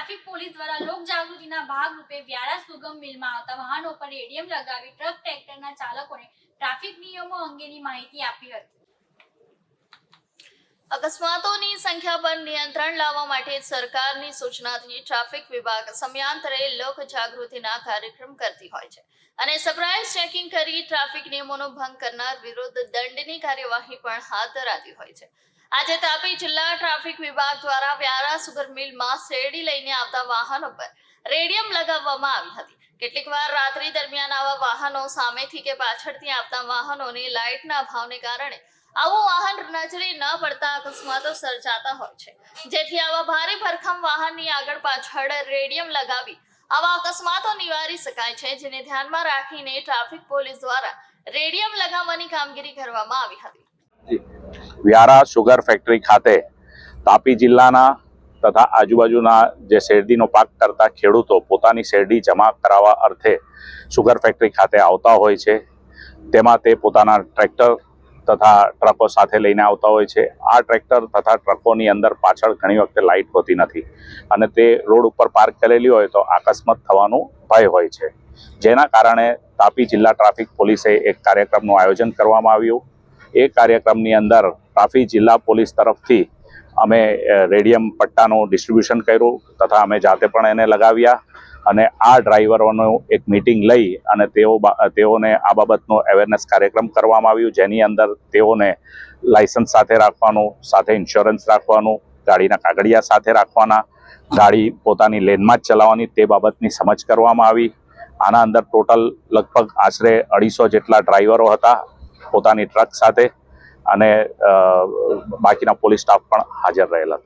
Traffic police દ્વારા લોક જાગૃતિના ભાગરૂપે વ્યારા સુગમ મિલમાં આવતા વાહનો પર રેડિયમ લગાવી ટ્રક ટ્રેક્ટરના ચાલકોને ટ્રાફિક નિયમો અંગેની માહિતી આપી હતી। અકસ્માતોની સંખ્યા પર નિયંત્રણ લાવવા માટે સરકારની સૂચનાથી ટ્રાફિક વિભાગ સમયાંતરે લોક જાગૃતિના કાર્યક્રમ કરતી હોય છે અને સરપ્રાઇઝ ચેકિંગ કરી ટ્રાફિક નિયમોનો ભંગ કરનાર વિરુદ્ધ દંડની કાર્યવાહી પણ હાથ ધરાતી હોય છે। આજે તાપી જિલ્લા ટ્રાફિક વિભાગ દ્વારા વ્યારા સુગર મિલમાં શેરડી લઈને આવતા વાહનો પર રેડિયમ લગાવવામાં આવી હતી। કેટલીક વાર રાત્રિ દરમિયાન આવા વાહનો સામેથી કે પાછળથી આવતા વાહનોની લાઇટના અભાવને કારણે આવું વાહન નજરે ન પડતા અકસ્માતો સર્જાતા હોય છે, જેથી આવા ભારે ભરખમ વાહનની આગળ પાછળ રેડિયમ લગાવી આવા અકસ્માતો નિવારી શકાય છે, જેને ધ્યાનમાં રાખીને ટ્રાફિક પોલીસ દ્વારા રેડિયમ લગાવવાની કામગીરી કરવામાં આવી હતી। વ્યારા સુગર ફેક્ટરી ખાતે તાપી જિલ્લાના તથા આજુબાજુના જે શેરડીનો પાક કરતા ખેડૂતો પોતાની શેરડી જમા કરાવવા અર્થે સુગર ફેક્ટરી ખાતે આવતા હોય છે। તેમાં તે પોતાના ટ્રેક્ટર તથા ટ્રકો સાથે લઈને આવતા હોય છે। આ ટ્રેક્ટર તથા ટ્રકોની અંદર પાછળ ઘણી વખતે લાઇટ હોતી નથી અને તે રોડ ઉપર પાર્ક કરેલી હોય તો અકસ્માત થવાનું ભય હોય છે, જેના કારણે તાપી જિલ્લા ટ્રાફિક પોલીસે એક કાર્યક્રમનું આયોજન કરવામાં આવ્યું। એ કાર્યક્રમની અંદર તાપી જિલ્લા પોલીસ તરફથી અમે રેડિયમ પટ્ટાનું ડિસ્ટ્રીબ્યુશન કર્યું તથા અમે જાતે પણ એને લગાવ્યા અને આ ડ્રાઈવરોનું એક મીટિંગ લઈ અને તેઓને આ બાબતનો અવેરનેસ કાર્યક્રમ કરવામાં આવ્યું, જેની અંદર તેઓને લાયસન્સ સાથે રાખવાનું, સાથે ઇન્સ્યોરન્સ રાખવાનું, ગાડીના કાગળિયા સાથે રાખવાના, ગાડી પોતાની લેનમાં જ ચલાવવાની તે બાબતની સમજ કરવામાં આવી। આના અંદર ટોટલ લગભગ આશરે 250 જેટલા ડ્રાઈવરો હતા પોતાની ટ્રક સાથે અને બાકીના પોલીસ સ્ટાફ પણ હાજર રહેલા।